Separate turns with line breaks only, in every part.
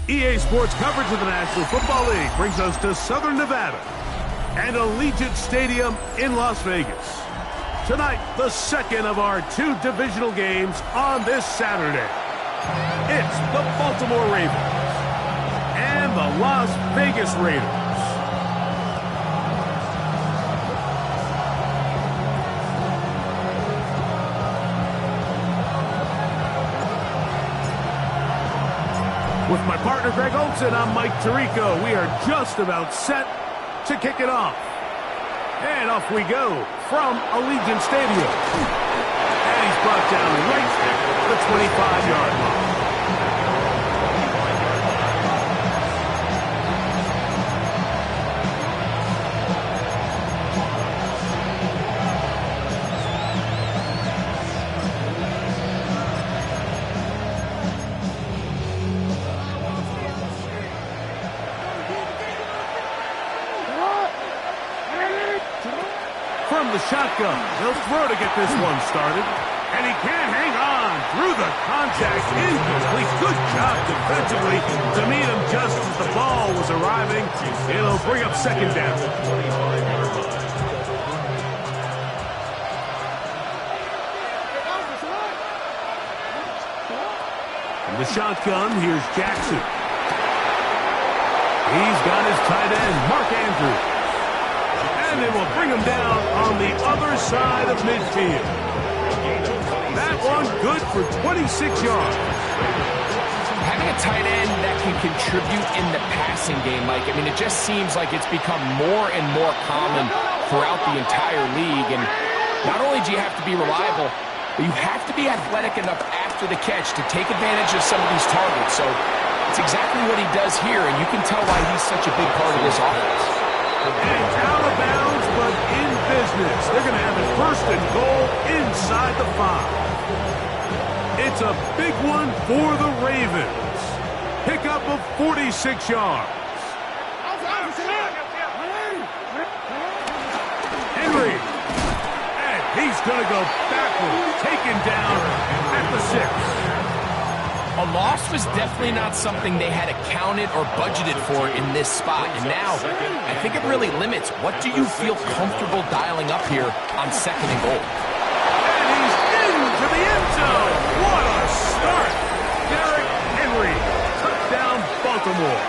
EA Sports coverage of the National Football League brings us to Southern Nevada and Allegiant Stadium in Las Vegas. Tonight, the second of our two divisional games on this Saturday. It's the Baltimore Ravens and the Las Vegas Raiders. With my partner, Greg Olson, I'm Mike Tirico. We are just about set to kick it off. And off we go from Allegiant Stadium. And he's brought down right at the 25-yard line. From the shotgun, they'll throw to get this one started. And he can't hang on through the contact. Incomplete. Good job defensively to meet him just as the ball was arriving. It'll bring up second down. From the shotgun, here's Jackson. He's got his tight end, Mark Andrews. And they will bring him down on the other side of midfield. That one good for 26 yards.
Having a tight end that can contribute in the passing game, Mike, I mean, it just seems like it's become more and more common throughout the entire league. And not only do you have to be reliable, but you have to be athletic enough after the catch to take advantage of some of these targets. So it's exactly what he does here, and you can tell why he's such a big part of this offense.
And out of bounds, but in business. They're going to have it first and goal inside the 5. It's a big one for the Ravens. Pickup of 46 yards. Henry. And he's going to go backwards. Taken down at the 6.
A loss was definitely not something they had accounted or budgeted for in this spot. And now, I think it really limits what do you feel comfortable dialing up here on second and goal.
And he's into the end zone. What a start. Derrick Henry. Touchdown, Baltimore.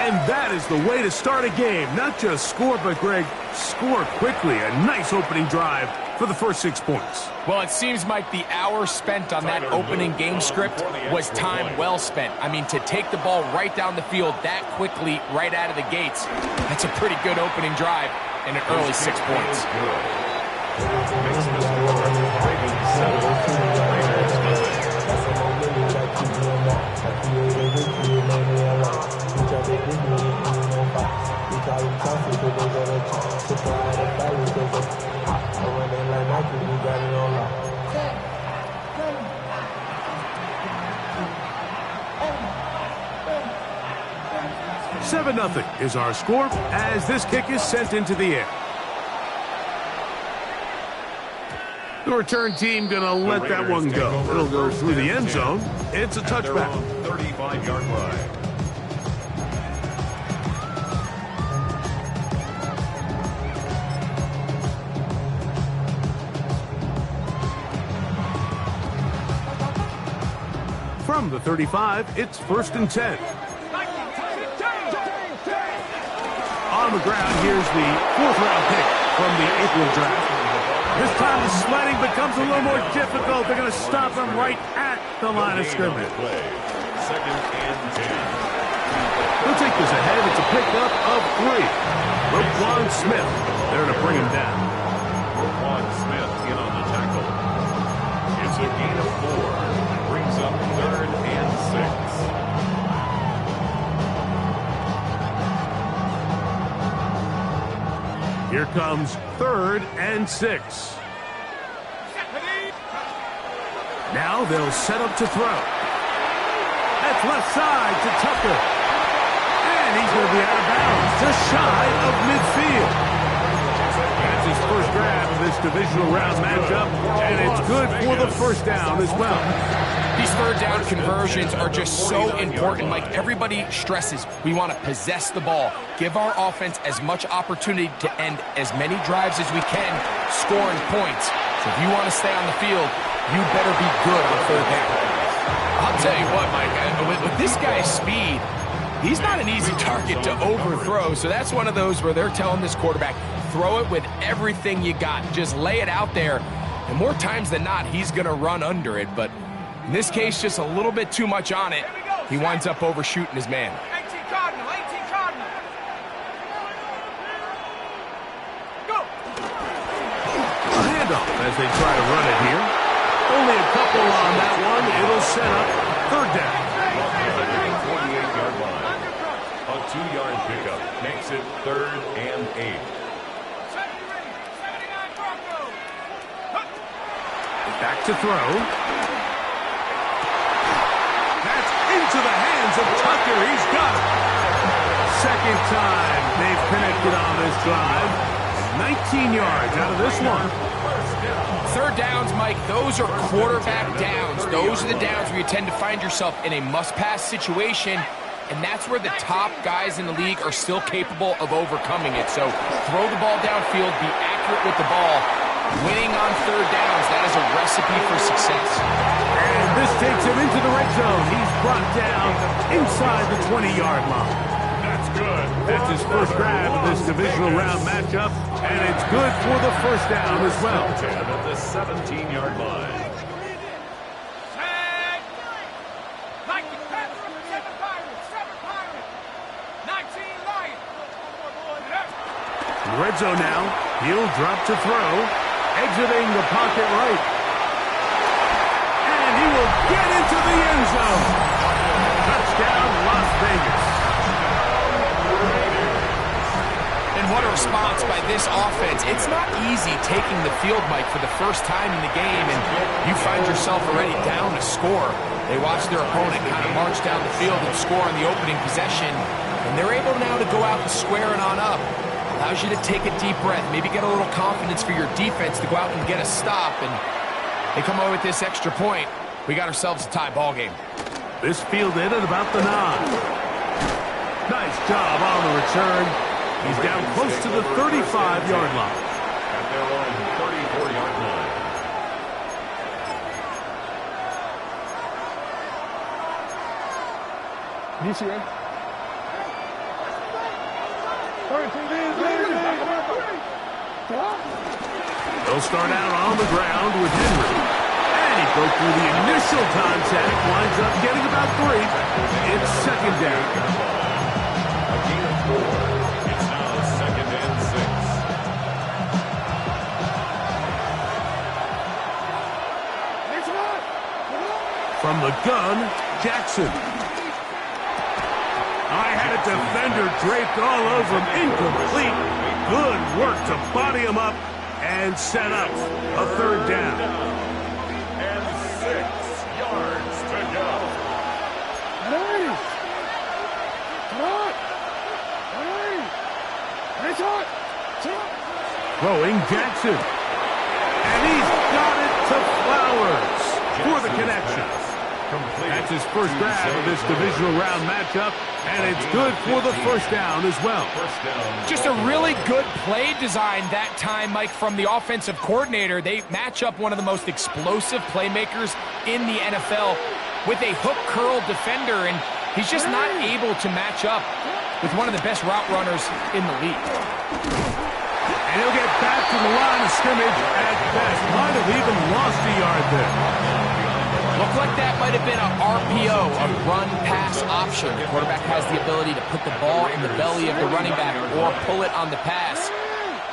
And that is the way to start a game. Not just score, but, Greg, score quickly. A nice opening drive for the first 6 points.
Well, it seems like the hour spent on that opening game script was time well spent. I mean, to take the ball right down the field that quickly right out of the gates, that's a pretty good opening drive and an early 6 points.
Seven 7-0 is our score as this kick is sent into the air. The return team going to let that one go. It'll go through the end zone. It's a touchback.
35-yard line.
From the 35, it's 1st and 10. On the ground, here's the 4th-round pick from the April draft. This time the sledding becomes a little more difficult. They're going to stop him right at the line of scrimmage.
2nd and 10.
He'll take this ahead. It's a pickup of 3. Roquan Smith there to bring him down.
Roquan Smith in on the tackle. It's a gain of 4. Brings up 3rd and 6.
Here comes 3rd and 6. Now they'll set up to throw. That's left side to Tucker. And he's going to be out of bounds, just shy of midfield. That's his first grab of this divisional round matchup, and it's good for the first down as well.
These third down conversions are just so important, Mike. Everybody stresses we want to possess the ball, give our offense as much opportunity to end as many drives as we can, scoring points. So if you want to stay on the field, you better be good on third down. I'll tell you what, Mike, with this guy's speed, he's not an easy target to overthrow. So that's one of those where they're telling this quarterback, throw it with everything you got. Just lay it out there. And more times than not, he's going to run under it. But in this case, just a little bit too much on it. He winds up overshooting his man.
18 Cardinal, 18 Cardinal. Go!
A handoff as they try to run it here. Only a couple on that one. It'll set up third down.
48-yard line. A 2-yard pickup makes it 3rd and 8.
Back to throw. That's into the hands of Tucker. He's got it. Second time they've connected on this drive. 19 yards out of this one.
Third downs, Mike, those are quarterback downs. Those are the downs where you tend to find yourself in a must-pass situation, and that's where the top guys in the league are still capable of overcoming it. So throw the ball downfield, be accurate with the ball. Winning on third downs, that is a recipe for success.
And this takes him into the red zone. He's brought down inside the 20-yard line.
That's good.
That's his first grab of this divisional round matchup, and it's good for the first down as well.
At the 17-yard line.
Red zone now. He'll drop to throw. Exiting the pocket right. And he will get into the end zone. Touchdown, Las Vegas.
And what a response by this offense. It's not easy taking the field, Mike, for the first time in the game, and you find yourself already down to score. They watch their opponent kind of march down the field and score on the opening possession, and they're able now to go out and square it on up. Allows you to take a deep breath, maybe get a little confidence for your defense to go out and get a stop, and they come away with this extra point. We got ourselves a tie ball game.
This fielded at about the 9. Nice job on the return. He's down close to the 35-yard line.
At their own 34-yard line.
DC, right?
They'll start out on the ground with Henry. And he broke through the initial contact, winds up getting about 3. It's second down.
A gain of 4. It's now 2nd and 6.
From the gun, Jackson. I had a defender draped all over him. Incomplete. Good work to body him up and set up a third down.
And 6 yards to go.
Throwing Jackson. And he's got it to Flowers for the connection. That's his first grab of this divisional round matchup, and it's good for the first down as well.
Just a really good play design that time, Mike, from the offensive coordinator. They match up one of the most explosive playmakers in the NFL with a hook curl defender, and he's just not able to match up with one of the best route runners in the league.
And he'll get back to the line of scrimmage at best. Might have even lost a yard there.
Looked like that might have been an RPO, a run-pass option. The quarterback has the ability to put the ball in the belly of the running back or pull it on the pass.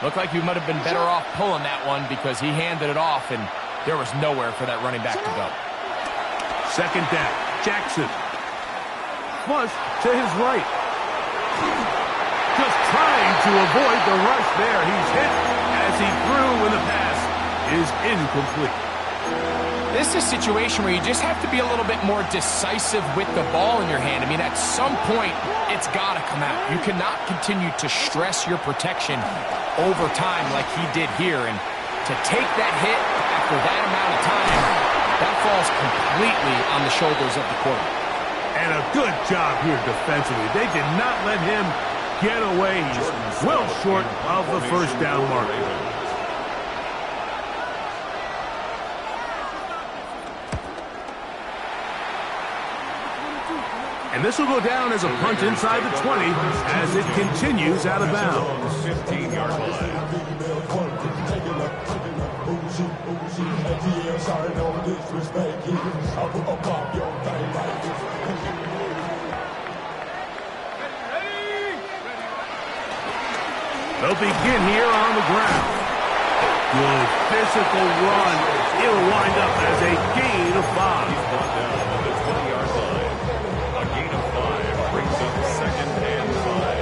Looked like he might have been better off pulling that one because he handed it off, and there was nowhere for that running back to go.
Second down, Jackson. Flush to his right. Just trying to avoid the rush there. He's hit as he threw when the pass is incomplete.
This is a situation where you just have to be a little bit more decisive with the ball in your hand. I mean, at some point, it's got to come out. You cannot continue to stress your protection over time like he did here. And to take that hit after that amount of time, That falls completely on the shoulders of the quarterback.
And a good job here defensively. They did not let him get away. He's well short of the first down mark. And this will go down as a punt inside the 20 as it continues out of bounds.
15-yard line.
They'll begin here on the ground. Good physical run. It'll wind up as a gain of 5.
He's brought down at the 20-yard line. A gain of 5 brings up 2nd and
5.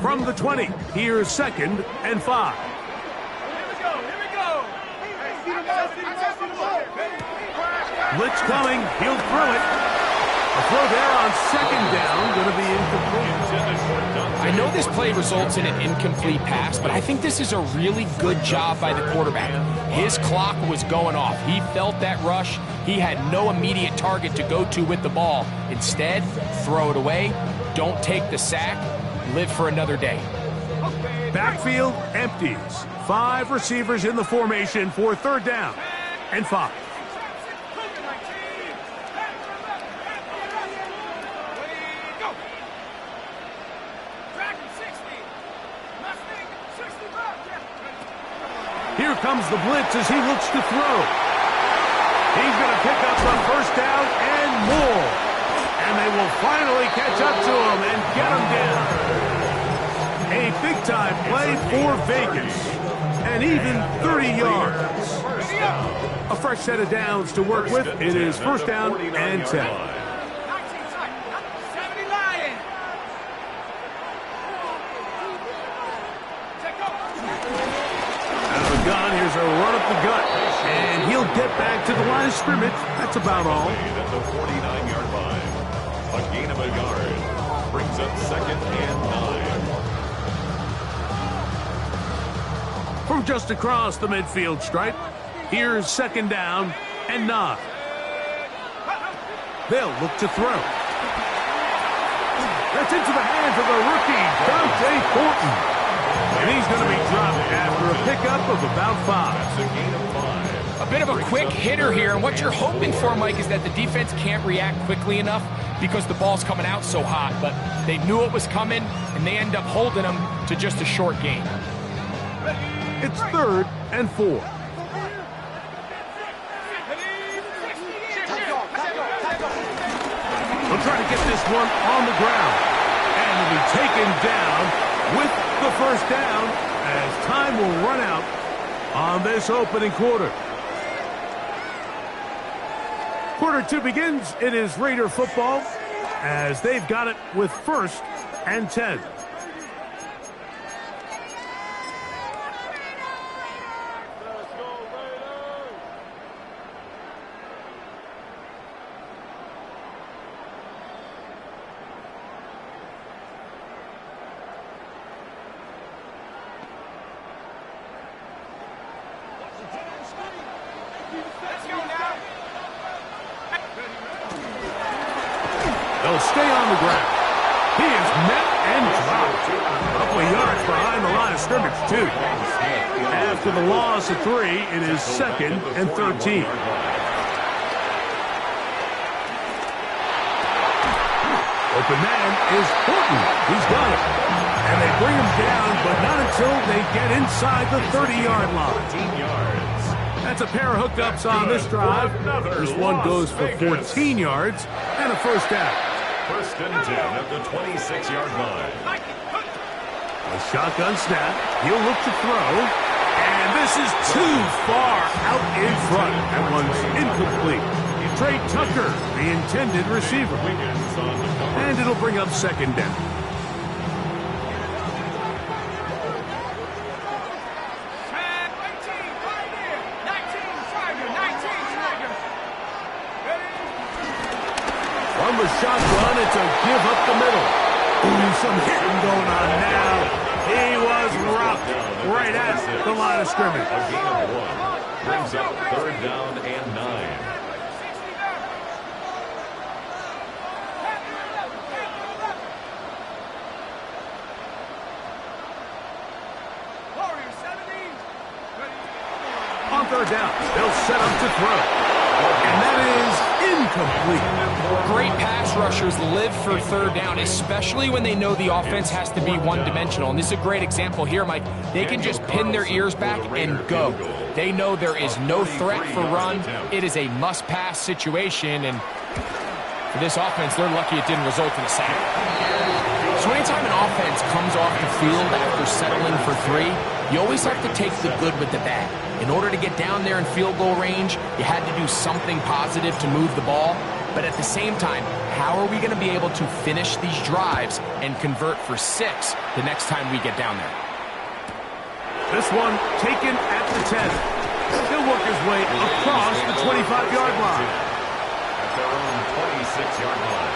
From the 20, here's 2nd and 5. Blitz coming. He'll throw it. A throw there on 2nd down. Going to be incomplete.
I know this play results in an incomplete pass, but I think this is a really good job by the quarterback. His clock was going off. He felt that rush. He had no immediate target to go to with the ball. Instead, throw it away. Don't take the sack. Live for another day.
Backfield empties. 5 receivers in the formation for 3rd down and 5. Here comes the blitz as he looks to throw. He's going to pick up the 1st down and more. And they will finally catch up to him and get him down. A big-time play for Vegas. And even 30 yards. A fresh set of downs to work with. It is 1st down and 10. Here's a run up the gut, and he'll get back to the line of scrimmage. That's about all.
At the 49-yard line, a gain of a yard brings up 2nd and 9.
From just across the midfield stripe, here's 2nd down and 9. They'll look to throw. That's into the hands of the rookie, Dante Thornton. And he's going to be dropped after a pickup of about 5.
That's a gain of 5.
A bit of a quick hitter here, and what you're hoping for, Mike, is that the defense can't react quickly enough because the ball's coming out so hot. But they knew it was coming, and they end up holding them to just a short gain.
It's 3rd and 4. They'll try to get this one on the ground. And will be taken down with the 1st down as time will run out on this opening quarter. Quarter 2 begins. It is Raider football as they've got it with 1st and 10. They'll stay on the ground. He is met and dropped. A couple of yards behind the line of scrimmage, too. After the loss of 3, it is 2nd and 13. Open man is Horton. He's got it. And they bring him down, but not until they get inside the 30-yard line.
14 yards.
That's a pair of hookups on this drive. This one goes for 14 yards and a 1st down.
1st and 10 at the 26-yard line.
A shotgun snap. He'll look to throw. And this is too far out in front. That one's incomplete. Trey Tucker, the intended receiver. And it'll bring up 2nd down. to give up the middle. Ooh, some hitting going on now. He was rocked right at the line of scrimmage.
A gain of 1 brings up 3rd down and 9.
On 3rd down, they'll set up to throw. And that is incomplete.
Great pass rushers live for 3rd down, especially when they know the offense has to be one-dimensional. And this is a great example here, Mike. They can just pin their ears back and go. They know there is no threat for run. It is a must-pass situation, and for this offense, they're lucky it didn't result in a sack. So anytime an offense comes off the field after settling for 3, you always have to take the good with the bad. In order to get down there in field goal range, you had to do something positive to move the ball. But at the same time, how are we going to be able to finish these drives and convert for 6 the next time we get down there?
This one taken at the 10. He'll work his way across the 25-yard line.
At their own 26-yard line.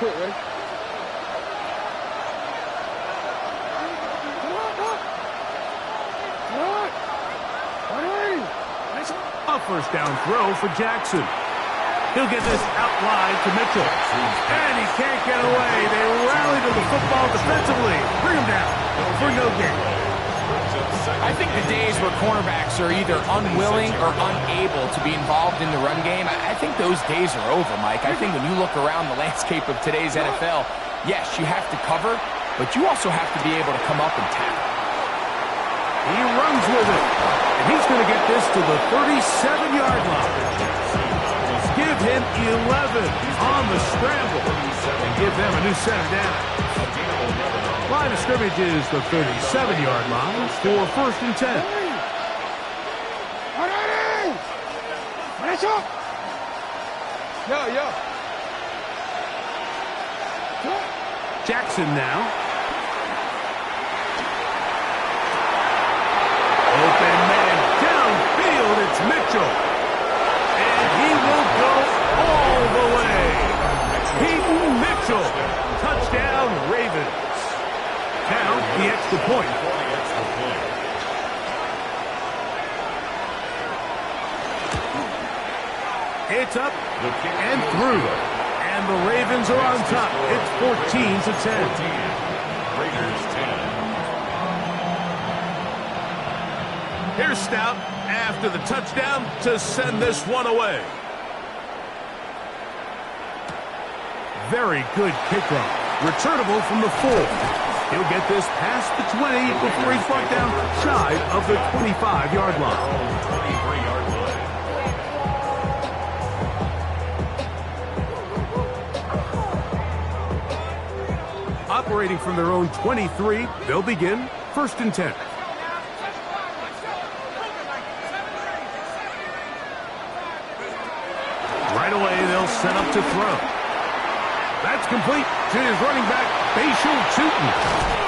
Ready?
A 1st down throw for Jackson. He'll get this out wide to Mitchell. And he can't get away. They rally to the football defensively. Bring him down for no gain.
I think the days where cornerbacks are either unwilling or unable to be involved in the run game, I think those days are over, Mike. I think when you look around the landscape of today's NFL, yes, you have to cover, but you also have to be able to come up and tackle.
He runs with it. And he's going to get this to the 37-yard line. Give him 11 on the scramble. And give them a new center down. Line of scrimmage is the 37-yard line for 1st and 10. Jackson now. Open man downfield, it's Mitchell. And he will go all the way. Peyton Mitchell. Touchdown, Ravens. Now, the extra point. It's up and through. And the Ravens are on top. It's 14-10.
Raiders 10.
Here's Stout after the touchdown to send this one away. Very good kickoff. Returnable from the 4. He'll get this past the 20 before he's brought down shy of the 25-yard line.
23-yard line.
Operating from their own 23, they'll begin 1st and 10. Right away, they'll set up to throw. That's complete to his running back, Bashal Chutin.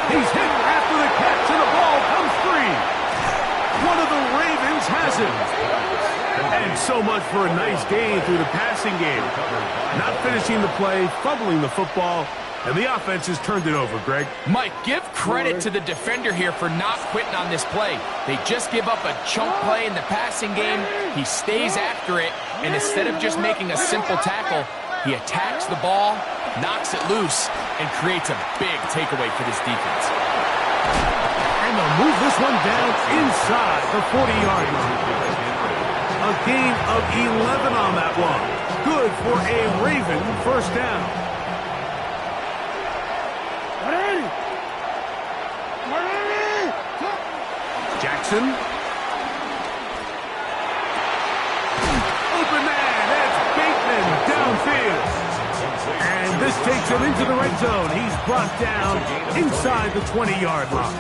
He's hit after the catch, and the ball comes free. One of the Ravens has it. And so much for a nice gain through the passing game. Not finishing the play, fumbling the football, and the offense has turned it over, Greg.
Mike, give credit to the defender here for not quitting on this play. They just give up a chunk play in the passing game. He stays after it, and instead of just making a simple tackle, he attacks the ball, knocks it loose, and creates a big takeaway for this defense.
And they'll move this one down inside the 40-yard line. A gain of 11 on that one. Good for a Raven 1st down. Jackson. Open man, that's Bateman downfield. And this takes him into the red zone. He's brought down inside the 20-yard line.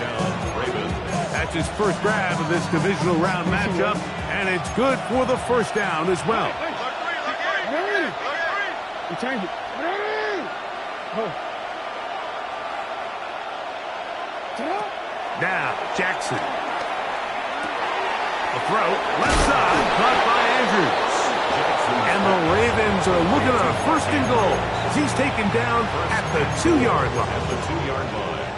That's his first grab of this divisional round matchup, and it's good for the 1st down as well.
Change it.
Now, Jackson. A throw, left side, caught by Andrews. And the Ravens are looking at a first and goal as he's taken down at the 2-yard line.
At the 2-yard line.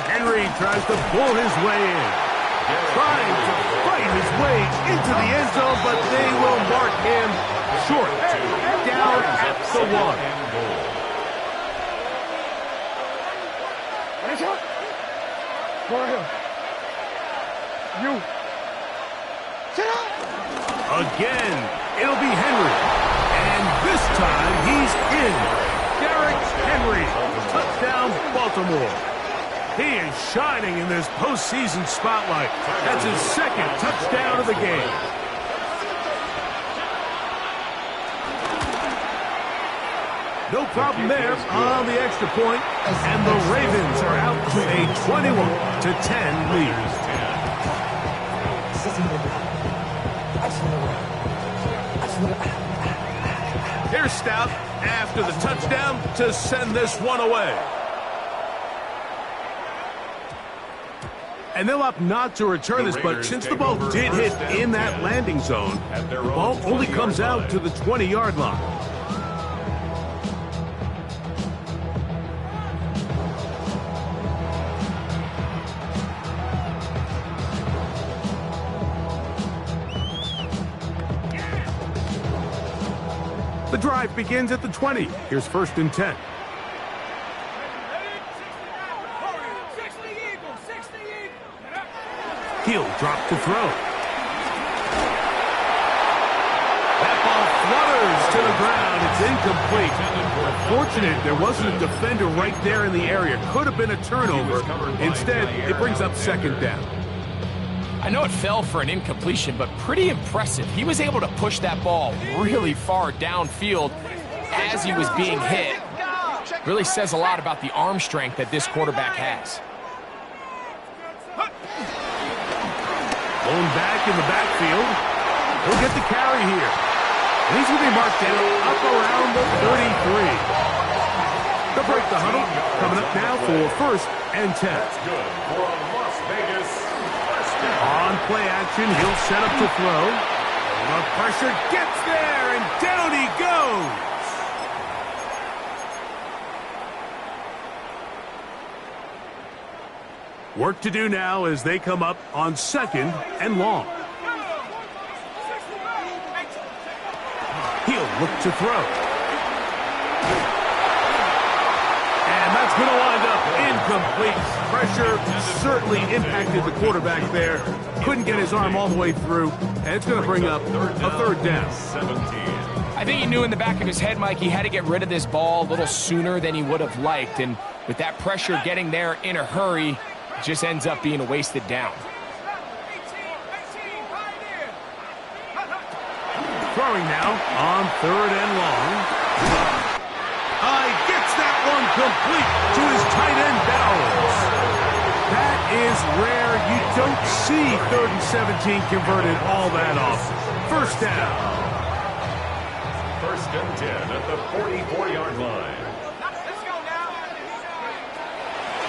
Henry tries to pull his way in. Trying to fight his way into the end zone, but they will mark him short. Down at the 1. Again, it'll be Henry. And this time, he's in. Derrick Henry, touchdown Baltimore. He is shining in this postseason spotlight. That's his second touchdown of the game. No problem there on the extra point, and the Ravens are out to a 21-10 lead. Here's Stout after the touchdown to send this one away. And they'll opt not to return this, but since the ball did hit in that landing zone, the ball only comes out to the 20-yard line. The drive begins at the 20. Here's 1st and 10. He'll drop to throw. That ball flutters to the ground. It's incomplete. Fortunate there wasn't a defender right there in the area. Could have been a turnover. Instead, it brings up 2nd down.
I know it fell for an incompletion, but pretty impressive. He was able to push that ball really far downfield as he was being hit. Really says a lot about the arm strength that this quarterback has.
Going back in the backfield. He'll get the carry here. And he's going to be marked down up around the 33. They'll break the huddle. Coming up now for 1st and 10.
Good for Las Vegas.
On play action, he'll set up to throw. The pressure gets there, and down he goes. Work to do now as they come up on 2nd and long. He'll look to throw. And that's going to wind up incomplete. Pressure certainly impacted the quarterback there. Couldn't get his arm all the way through, and it's going to bring up a 3rd down.
17.
I think he knew in the back of his head, Mike, he had to get rid of this ball a little sooner than he would have liked, and with that pressure getting there in a hurry, it just ends up being a wasted down.
Throwing now on 3rd and long. He gets that one complete to his tight end Bowers. That is rare. You don't see 3rd and 17 converted all that often. 1st down.
1st and 10 at the 44-yard line.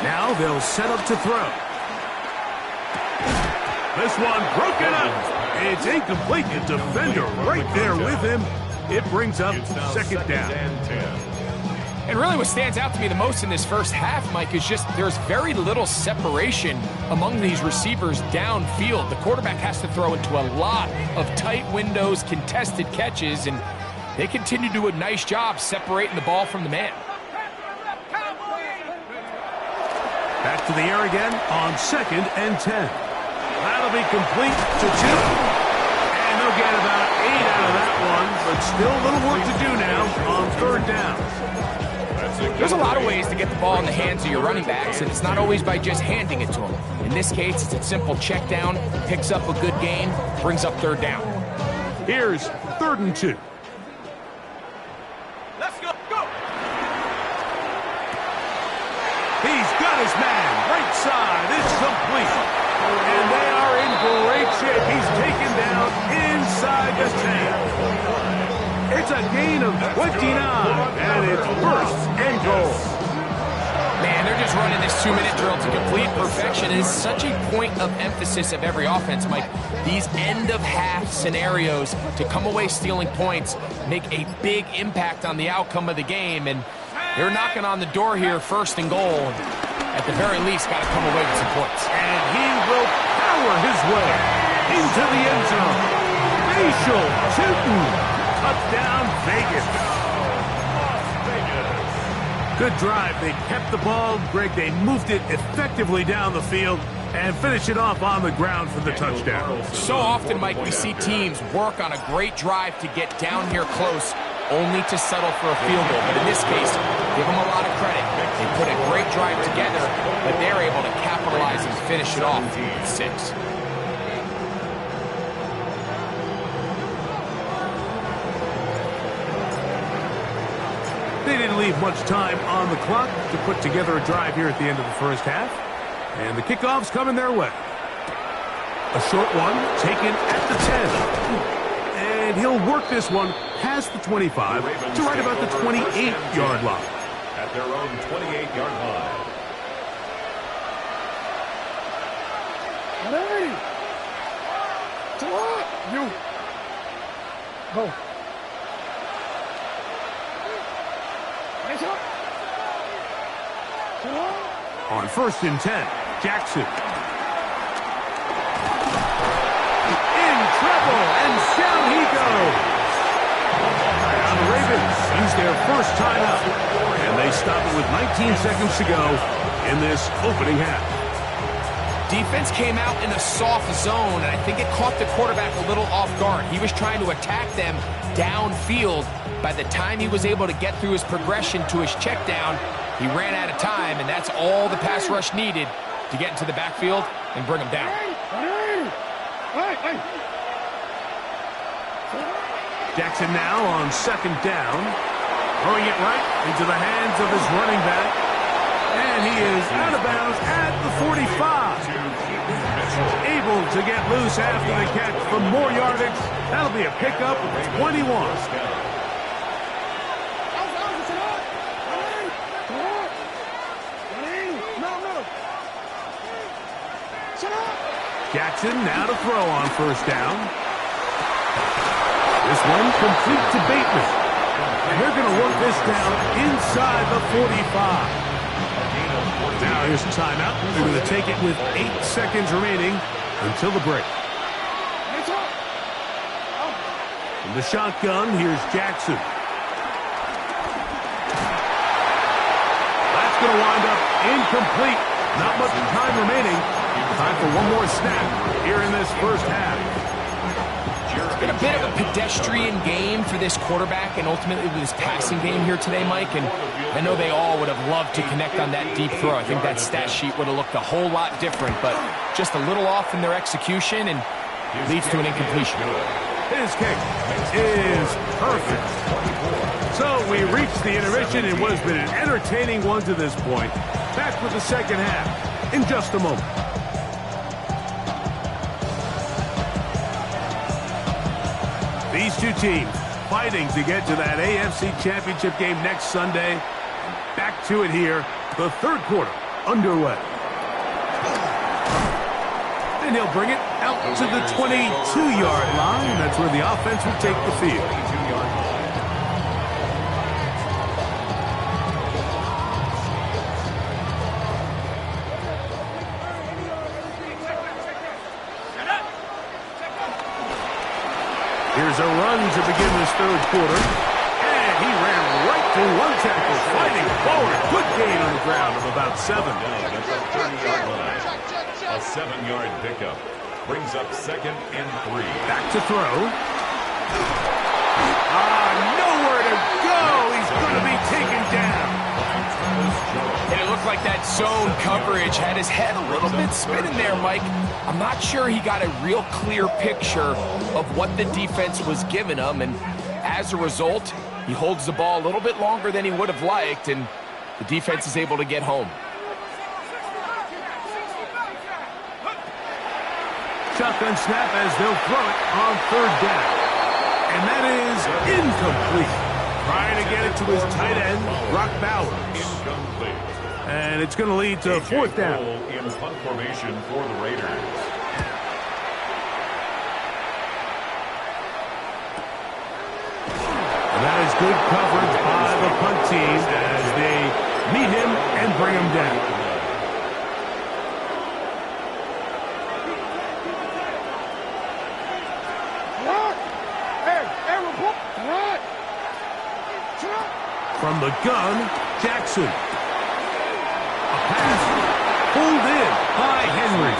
Now they'll set up to throw. This one broken up. It's incomplete. The defender right there with him. It brings up 2nd down.
And really what stands out to me the most in this first half, Mike, is just there's very little separation among these receivers downfield. The quarterback has to throw into a lot of tight windows, contested catches, and they continue to do a nice job separating the ball from the man.
Back to the air again on 2nd and 10. That'll be complete to 2. And they'll get about 8 out of that one, but still a little work to do now on 3rd down.
There's a lot of ways to get the ball in the hands of your running backs, and it's not always by just handing it to them. In this case, it's a simple check down, picks up a good gain, brings up 3rd down.
Here's 3rd and 2.
Let's go. Go.
He's got his man. Right side. It's complete. And they are in great shape. He's taken down inside the 10. It's a gain of 29, and it's first and goal.
Man, they're just running this 2-minute drill to complete perfection. It is such a point of emphasis of every offense, Mike. These end-of-half scenarios to come away stealing points make a big impact on the outcome of the game, and they're knocking on the door here, first and goal. At the very least, got to come away with some points.
And he will power his way into the end zone. Facial shooting. Touchdown, Vegas. Good drive. They kept the ball. Greg, they moved it effectively down the field and finished it off on the ground for the touchdown.
So often, Mike, we see teams work on a great drive to get down here close, only to settle for a field goal. But in this case, give them a lot of credit. They put a great drive together, but they're able to capitalize and finish it off with 6.
They didn't leave much time on the clock to put together a drive here at the end of the first half. And the kickoff's coming their way. A short one taken at the 10. And he'll work this one past the 25 to right about the 28-yard line.
At their own 28-yard line.
Ready. You. Go.
On first and 10, Jackson. In trouble, and down he goes. Now the Ravens use their first timeout, and they stop it with 19 seconds to go in this opening half.
Defense came out in a soft zone, and I think it caught the quarterback a little off guard. He was trying to attack them downfield. By the time he was able to get through his progression to his check down, he ran out of time, and that's all the pass rush needed to get into the backfield and bring him down.
Jackson now on second down, throwing it right into the hands of his running back, and he is out of bounds at the 45. Able to get loose after the catch for more yardage. That'll be a pickup of 21. Jackson now to throw on first down. This one complete to Bateman. And they're going to work this down inside the 45. Now here's a timeout. They're going to take it with 8 seconds remaining until the break. From the shotgun, here's Jackson. That's going to wind up incomplete. Not much time remaining. Time for one more snap here in this first half.
It's been a bit of a pedestrian game for this quarterback and ultimately this passing game here today, Mike. And I know they all would have loved to connect on that deep throw. I think that stat sheet would have looked a whole lot different, but just a little off in their execution and leads to an incompletion.
His kick is perfect. So we reached the intermission in what has been an entertaining one to this point. Back with the second half in just a moment. These two teams fighting to get to that AFC Championship game next Sunday. Back to it here, the third quarter underway. And he'll bring it out to the 22-yard line. That's where the offense will take the field. Here's a run to begin this third quarter. And he ran right through one tackle, fighting forward. Good gain on the ground of about 7.
At the 30-yard line. A 7-yard pickup. Brings up 2nd and 3.
Back to throw. Nowhere to go. He's going to be taken down.
And it looked like that zone coverage had his head a little bit spinning there, Mike. I'm not sure he got a real clear picture of what the defense was giving him, and as a result, he holds the ball a little bit longer than he would have liked, and the defense is able to get home.
Shotgun snap as they'll throw it on third down. And that is incomplete. Trying to get it to his tight end, Brock Bowers.
Incomplete.
And it's going to lead to fourth down.
In punt formation for the Raiders.
And that is good coverage by the punt team as they meet him and bring him down. From the gun, Jackson. A pass pulled in by Henry.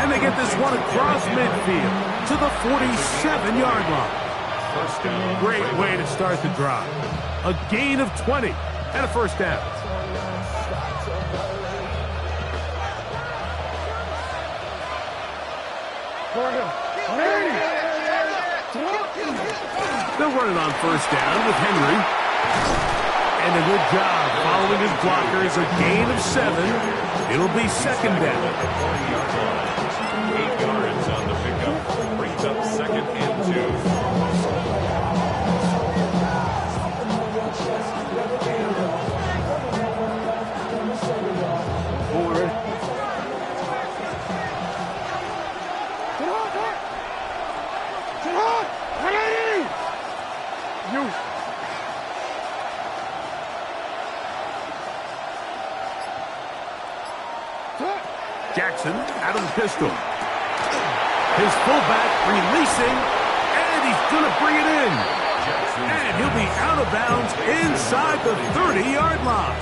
And they get this one across midfield to the 47-yard line.
First down.
Great way to start the drive. A gain of 20 and a first down. They'll run it on first down with Henry. And a good job following his blockers. A gain of 7. It'll be second down.
8 yards on the pickup. Brings up second and 2.
Jackson out of the pistol. His fullback releasing, and he's going to bring it in. And he'll be out of bounds inside the 30-yard line.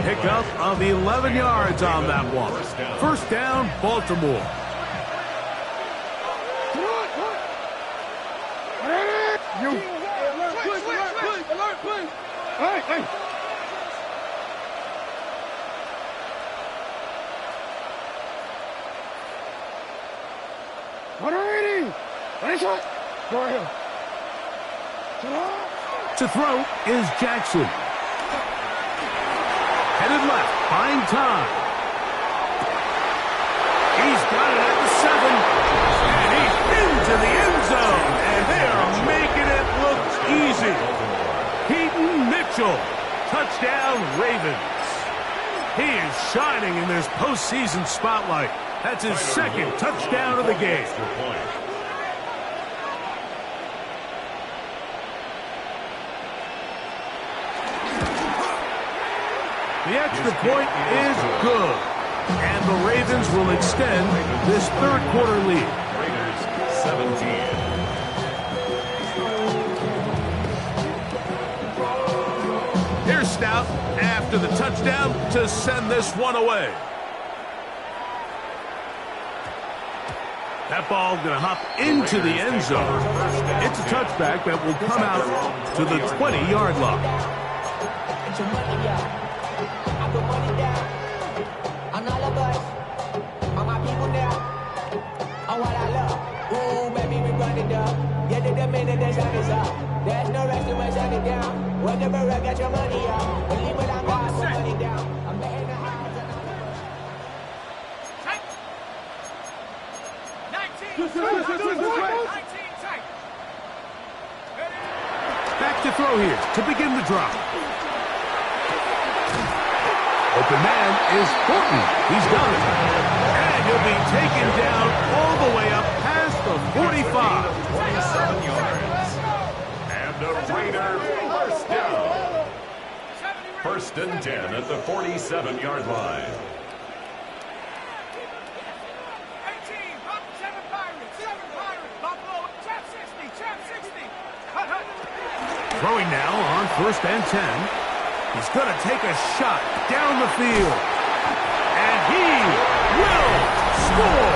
Pickup of 11 yards on that one. First down, Baltimore. To throw is Jackson. Headed left, buying time. He's got it at the 7. And he's into the end zone. And they are making it look easy. Keaton Mitchell. Touchdown, Ravens. He is shining in this postseason spotlight. That's his second touchdown of the game. The extra point is good. And the Ravens will extend this third quarter lead.
Raiders 17.
Here's Stout after the touchdown to send this one away. That ball going to hop into the end zone. It's a touchback that will come out to the 20-yard line.
There's no rest in my shut it down. Whenever I get your money out, believe it, I'm God, put money down. I'm betting the house and
Back to throw here to begin the drive. Open man is Horton. He's done it. And he'll be taken down all the way up past the 45.
27 yards. And the Raider first down. First and 10 at the 47-yard line.
Throwing now on first and 10. He's going to take a shot down the field. And he will score.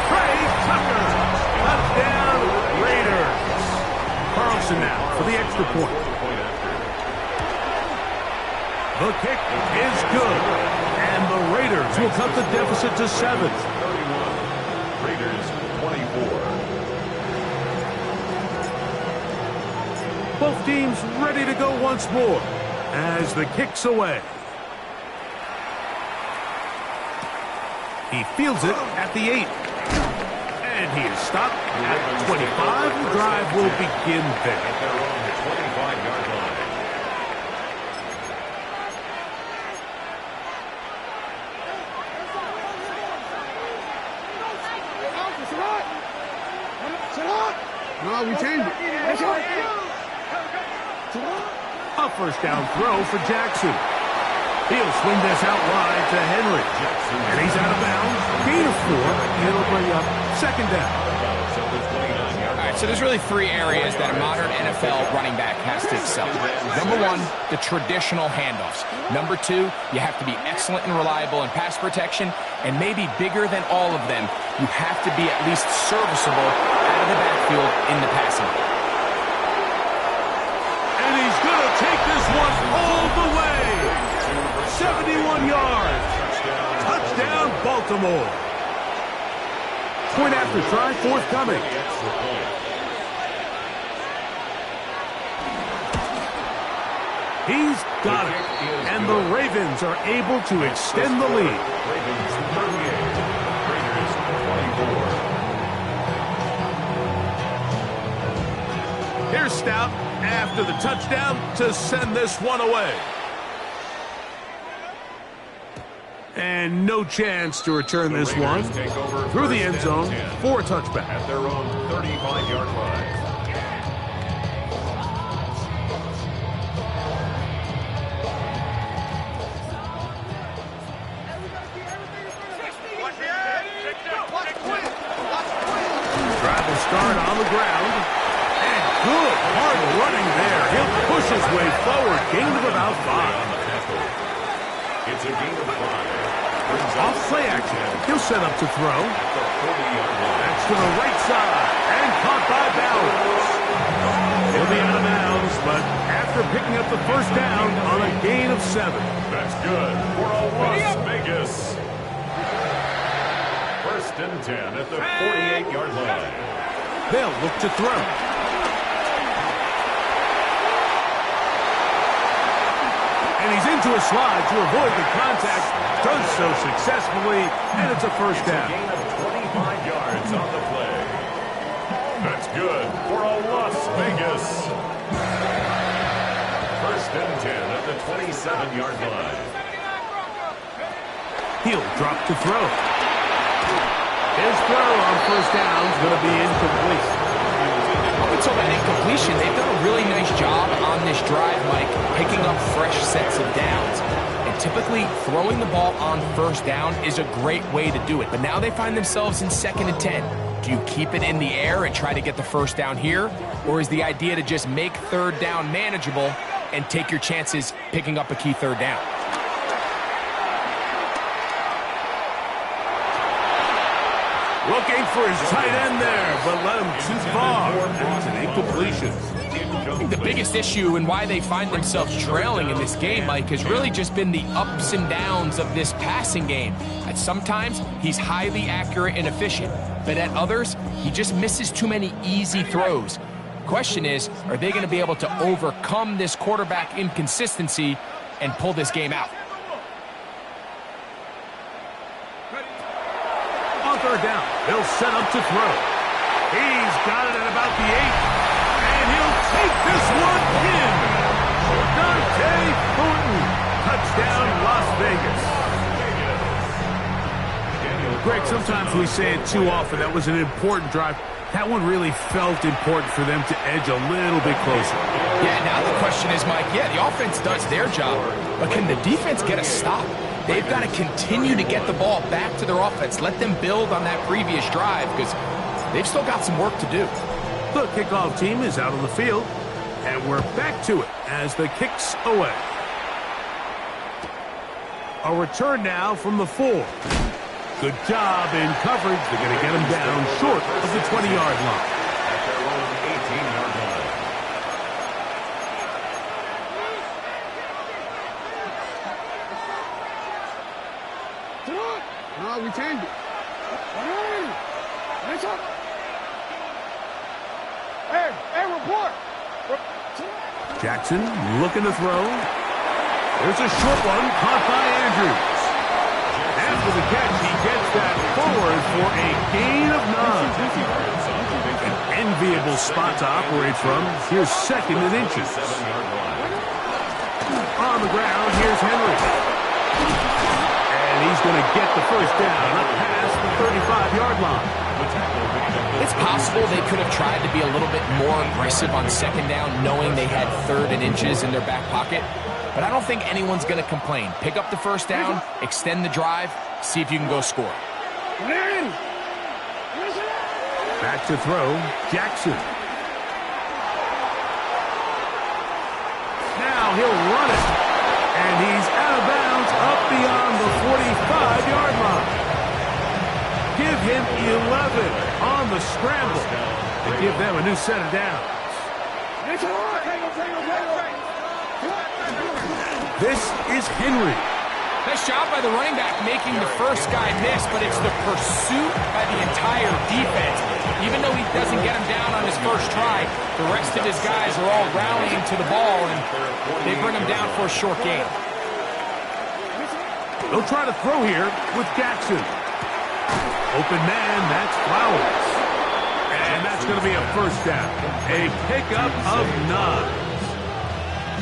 Trey Tucker. Touchdown, Raiders. Carlson now for the extra point. The kick is good. And the Raiders will cut the deficit to 7.
31. Raiders 24.
Both teams ready to go once more as the kick's away. He fields it at the 8. And he is stopped at 25. The drive will begin there.
At their own 25-yard line.
No, we changed it.
A first down throw for Jackson. He'll swing this out wide to Henry. And he's out of bounds. Gain of 4. It'll bring up second down.
All right, so there's really 3 areas that a modern NFL running back has to excel. Number 1, the traditional handoffs. Number 2, you have to be excellent and reliable in pass protection. And maybe bigger than all of them, you have to be at least serviceable out of the backfield in the passing game.
And he's going to take this one all the way. 71 yards. Touchdown, Baltimore. Point after try forthcoming. He's got it. And the Ravens are able to extend the lead.
Ravens 38. Raiders 24.
Here's Stout after the touchdown to send this one away. And no chance to return this one through the end zone for a touchback.
At their own 35-yard line.
Drive will start on the ground. And good hard running there. He'll push his way forward. Gain of about 5.
It's a gain of 5.
Off play action. He'll set up to throw. That's to the right side. And caught by Bowers. He'll be out of bounds, but after picking up the first down on a gain of 7.
That's good for a Las Vegas. First and 10 at the 48-yard line.
They'll look to throw. And he's into a slide to avoid the contact. Does so successfully, and it's a first down.
Gain of 25 yards on the play. That's good for a Las Vegas. First and 10 at the 27-yard line.
He'll drop to throw. His throw on first down is going to be incomplete.
Up until that incompletion, they've done a really nice job on this drive, Mike, picking up fresh sets of downs. And typically, throwing the ball on first down is a great way to do it. But now they find themselves in 2nd and 10. Do you keep it in the air and try to get the first down here? Or is the idea to just make 3rd down manageable and take your chances picking up a key 3rd down?
Looking for his tight end there, but let him too far. That's an incompletion.
I think the biggest issue and why they find themselves trailing in this game, Mike, has really just been the ups and downs of this passing game. At sometimes, he's highly accurate and efficient, but at others, he just misses too many easy throws. Question is, are they going to be able to overcome this quarterback inconsistency and pull this game out?
On 3rd down, they'll set up to throw. He's got it at about the 8. And he'll take this one in. Dante Thornton. Touchdown, Las Vegas. Greg, sometimes we say it too often. That was an important drive. That one really felt important for them to edge a little bit closer.
Yeah, now the question is, Mike, the offense does their job, but can the defense get a stop? They've got to continue to get the ball back to their offense. Let them build on that previous drive because they've still got some work to do.
The kickoff team is out on the field, and we're back to it as the kick's away. A return now from the 4. Good job in coverage. They're going to get him down short of the 20-yard line.
At their own 18-yard line.
No, we changed it. Hey, report.
Jackson looking to throw. There's a short one caught by Andrews. after the catch, he gets that forward for a gain of 9. An enviable spot to operate from. Here's 2nd and inches. On the ground, here's Henry. And he's going to get the first down up past the 35-yard line.
It's possible they could have tried to be a little bit more aggressive on 2nd down, knowing they had 3rd and inches in their back pocket. But I don't think anyone's going to complain. Pick up the first down, extend the drive, see if you can go score.
Back to throw, Jackson. Now he'll run it. And he's out of bounds up beyond the 45-yard line. Give him 11 on the scramble to give them a new set of downs. This is Henry.
Nice job by the running back making the first guy miss, but it's the pursuit by the entire defense. Even though he doesn't get him down on his first try, the rest of his guys are all rallying to the ball, and they bring him down for a short gain.
They'll try to throw here with Jackson. Open man, that's Flowers. And that's going to be a first down. A pickup of 9.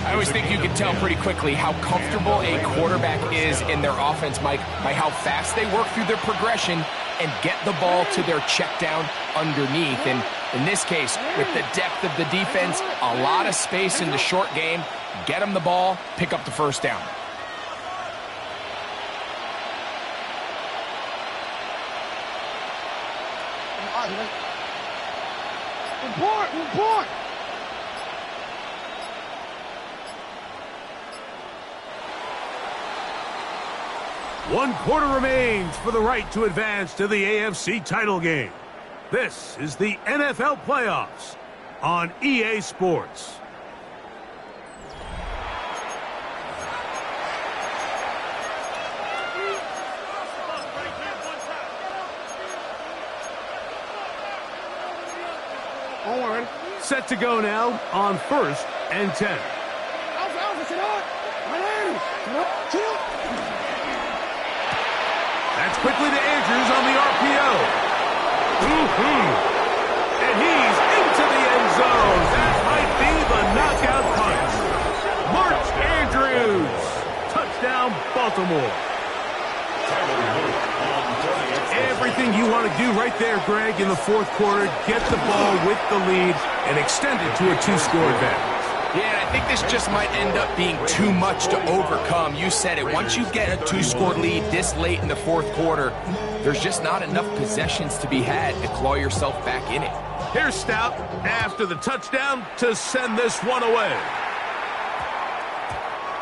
I always think you can tell pretty quickly how comfortable a quarterback is in their offense, Mike, by how fast they work through their progression and get the ball to their check down underneath. And in this case, with the depth of the defense, a lot of space in the short game, get them the ball, pick up the first down.
Report!
One quarter remains for the right to advance to the AFC title game. This is the NFL playoffs on EA Sports. Set to go now on 1st and 10. That's quickly to Andrews on the RPO. And he's into the end zone. That might be the knockout punch. Mark Andrews. Touchdown, Baltimore. Everything you want to do right there, Greg, in the 4th quarter. Get the ball with the lead and extend it to a 2-score advantage.
Yeah, and I think this just might end up being too much to overcome. You said it. Once you get a 2-score lead this late in the 4th quarter, there's just not enough possessions to be had to claw yourself back in it.
Here's Stout after the touchdown to send this one away.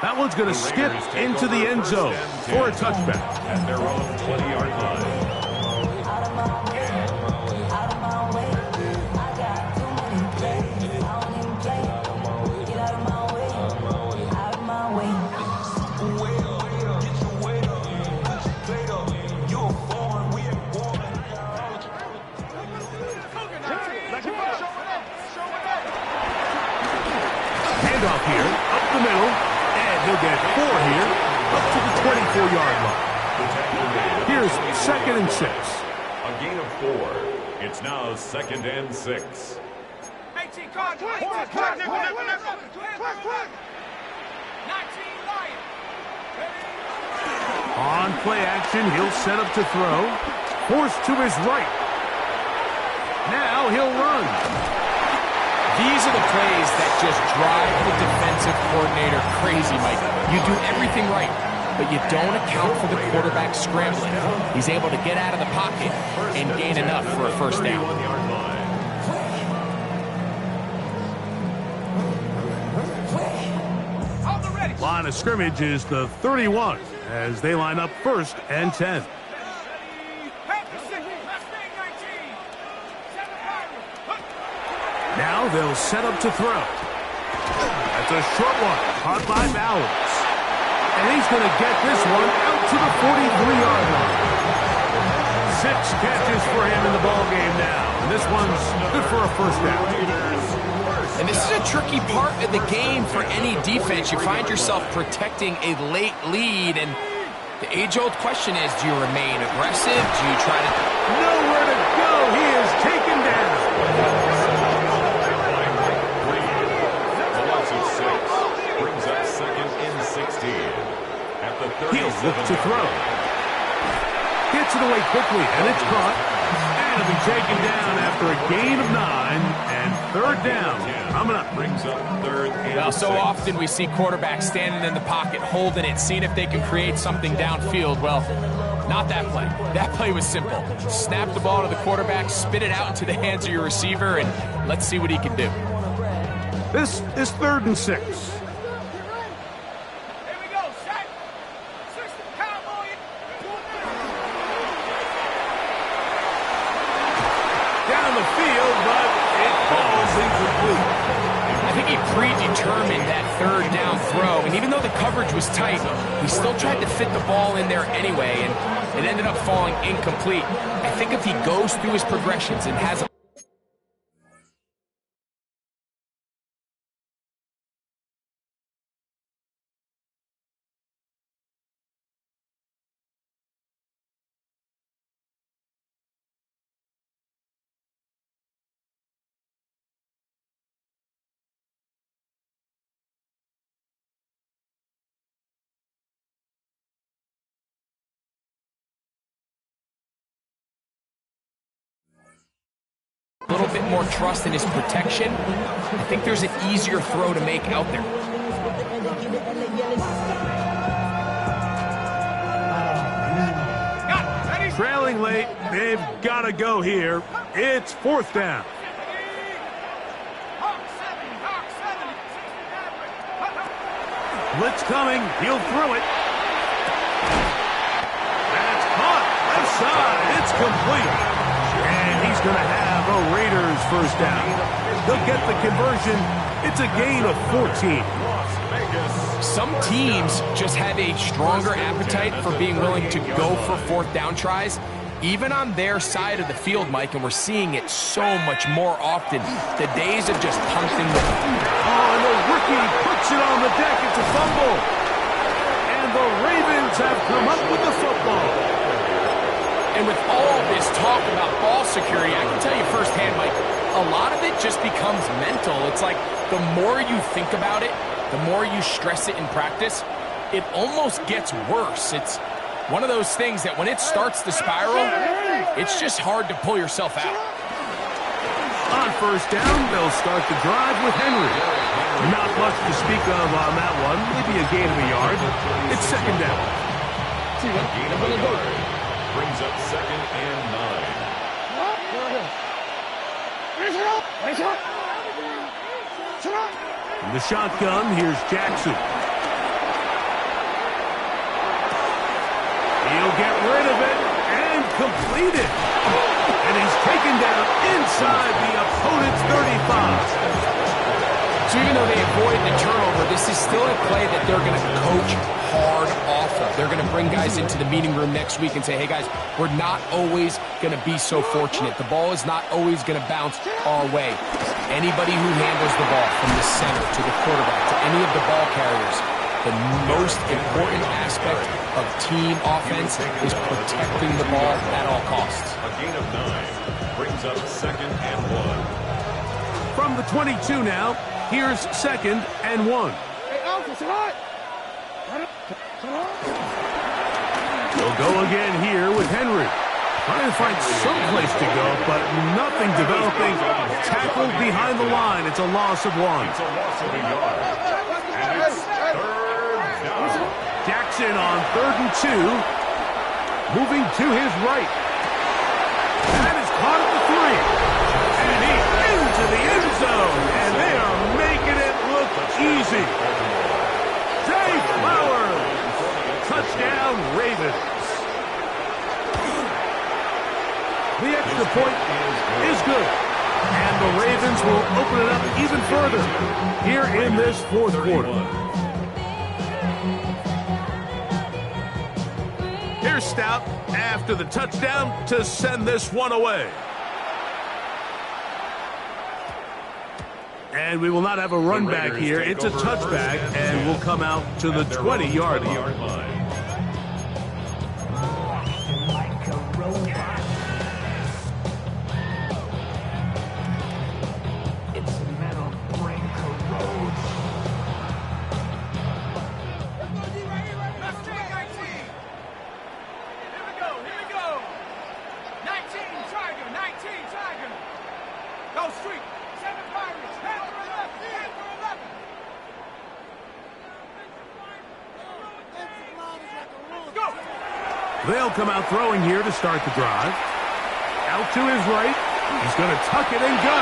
That one's going to skip into the end zone for a touchback.
At their own 20-yard line.
Handoff here, up the middle, and he'll get 4 here, up to the 24-yard line. Here's 2nd and 6.
A gain of 4. It's now 2nd and 6.
On play action, he'll set up to throw. Forced to his right. Now he'll run.
These are the plays that just drive the defensive coordinator crazy, Mike. You do everything right, but you don't account for the quarterback scrambling. He's able to get out of the pocket and gain enough for a first down.
Line of scrimmage is the 31 as they line up 1st and 10. Now they'll set up to throw. That's a short one, caught by Bowers. And he's going to get this one out to the 43-yard line. 6 catches for him in the ballgame now. And this one's good for a first down.
And this is a tricky part of the game for any defense. You find yourself protecting a late lead, and The age-old question is, do you remain aggressive? Do you try to...
Nowhere to go. He is taken down.
The loss of 6 brings up second and 16. At the 37.
He'll look to throw. Gets it away quickly, and it's caught. And it'll be taken down after a gain of 9, and third down. Coming up.
Brings up third and
Well, so
6.
often we see quarterbacks standing in the pocket, holding it, seeing if they can create something downfield. Well, not that play. That play was simple. Snap the ball to the quarterback, spit it out into the hands of your receiver, and let's see what he can do.
This is 3rd and 6. Down the field, but it falls incomplete.
I think he predetermined that third down throw, and even though the coverage was tight, he still tried to fit the ball in there anyway, and it ended up falling incomplete. I think if he goes through his progressions and has a little bit more trust in his protection, I think there's an easier throw to make out there.
Trailing late, they've got to go here. It's 4th down. Blitz coming. He'll throw it. That's caught. Left side. It's complete. And he's going to have a Raiders first down. They'll get the conversion. It's a gain of 14.
Some teams just have a stronger appetite for being willing to go for 4th down tries, even on their side of the field, Mike, and we're seeing it so much more often. The days of just punting the ball.
Oh, and the rookie puts it on the deck. It's a fumble. And the Ravens have come up with the football.
And with all this talk about ball security, I can tell you firsthand, Mike, a lot of it just becomes mental. It's like the more you think about it, the more you stress it in practice, it almost gets worse. It's one of those things that when it starts to spiral, it's just hard to pull yourself out.
On first down, they'll start the drive with Henry. Not much to speak of on that one. Maybe a gain of a yard. It's 2nd down.
Gain of a yard. Brings up 2nd and 9.
In the shotgun, here's Jackson. He'll get rid of it and complete it. And he's taken down inside the opponent's 35.
So even though they avoided the turnover, this is still a play that they're going to coach hard off of. They're going to bring guys into the meeting room next week and say, hey, guys, we're not always going to be so fortunate. The ball is not always going to bounce our way. Anybody who handles the ball from the center to the quarterback to any of the ball carriers, the most important aspect of team offense is protecting the ball at all costs.
A gain of 9 brings up 2nd and 1.
From the 22 now, here's 2nd and 1. They'll go again here with Henry. Trying to find some place to go, but nothing developing. Tackled behind the line. It's a loss of 1.
It's a loss of a yard. And it's 3rd down.
Jackson on 3rd and 2. Moving to his right. That is caught at the 3. And he's into the end zone. And they are making it look easy. Zay Flowers. Touchdown, Ravens. The extra point is good. And the Ravens will open it up even further here in this 4th quarter. Here's Stout after the touchdown to send this one away. And we will not have a run back here. It's a touchback, and we'll come out to the 20-yard line. They'll come out throwing here to start the drive. Out to his right. He's going to tuck it and go.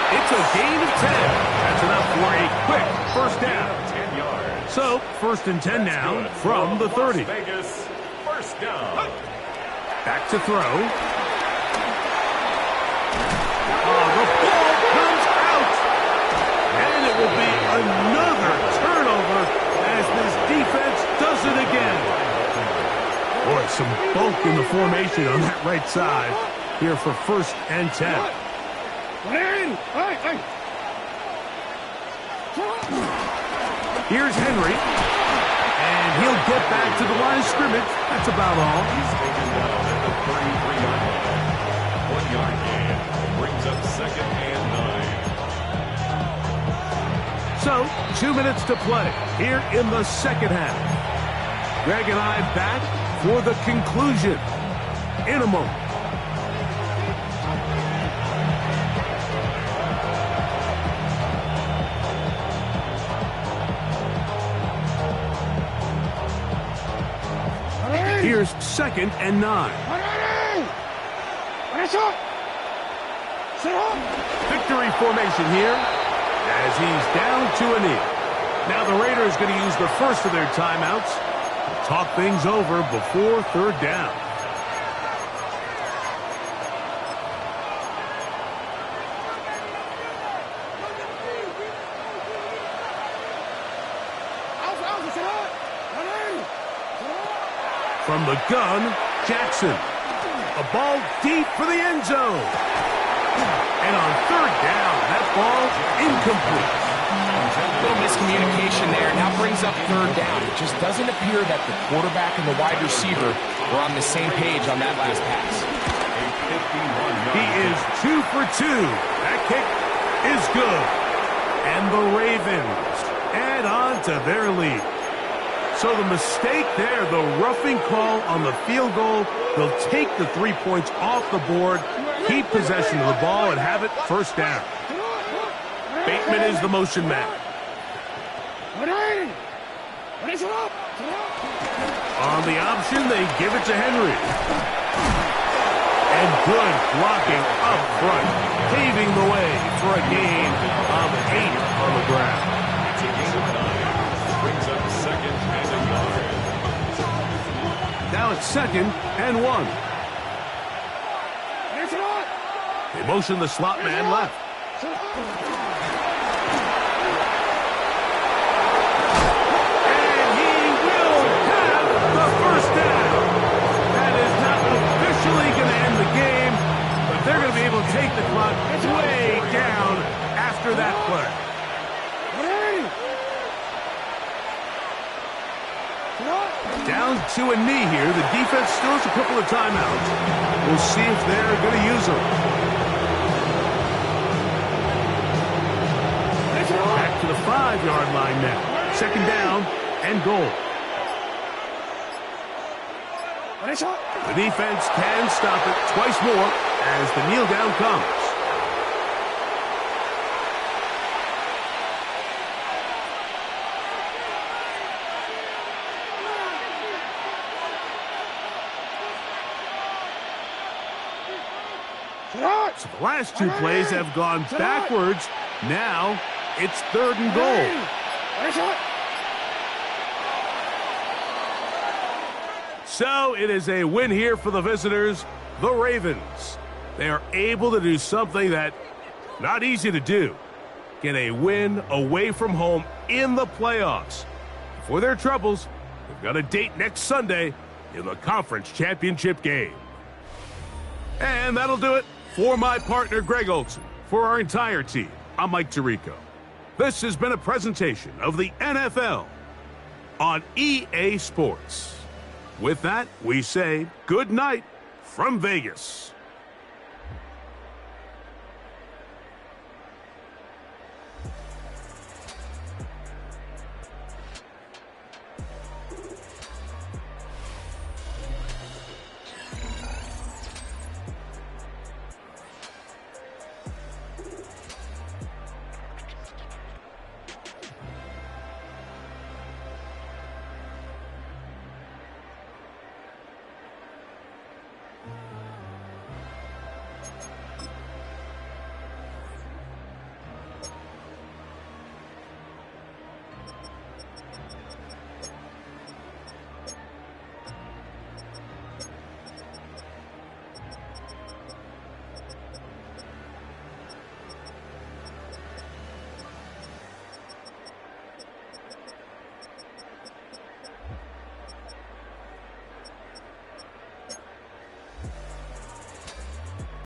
It's a gain of 10. That's enough for a quick first down.
10 yards.
So, 1st and 10 now from the 30.
Las Vegas, first down.
Back to throw. Oh, the ball comes out. And it will be another turnover as this defense does it again. Boy, some bulk in the formation on that right side here for 1st and 10. Here's Henry. And he'll get back to the line of scrimmage. That's about all.
He's taken down at the 33-yard line. 1-yard gain brings up 2nd and 9.
So, 2 minutes to play here in the second half. Greg and I back for the conclusion in a moment. Here's 2nd and 9. Victory formation here as he's down to a knee. Now the Raiders going to use the first of their timeouts to talk things over before 3rd down. From the gun, Jackson. A ball deep for the end zone. And on 3rd down, that ball incomplete.
A little miscommunication there. Now brings up 3rd down. It just doesn't appear that the quarterback and the wide receiver were on the same page on that last pass.
He is 2 for 2. That kick is good. And the Ravens add on to their lead. So the mistake there, the roughing call on the field goal, they'll take the 3 points off the board, keep possession of the ball, and have it 1st down. Bateman is the motion man. On the option, they give it to Henry. And good blocking up front, paving the way for a gain of 8 on the ground.
It's a gain of 9. Brings up 2nd and a yard.
Now it's 2nd and 1. They motion the slot man left. And he will have the 1st down. That is not officially going to end the game, but they're going to be able to take the clock way down after that play. Down to a knee here. The defense still has a couple of timeouts. We'll see if they're going to use them. Back to the 5-yard line now. 2nd down and goal. The defense can stop it twice more as the kneel down comes. So the last 2 plays have gone backwards. Now it's 3rd and goal. So it is a win here for the visitors, the Ravens. They are able to do something that not easy to do. Get a win away from home in the playoffs. For their troubles, they've got a date next Sunday in the conference championship game. And that'll do it. For my partner, Greg Olson, for our entire team, I'm Mike Tirico. This has been a presentation of the NFL on EA Sports. With that, we say good night from Vegas.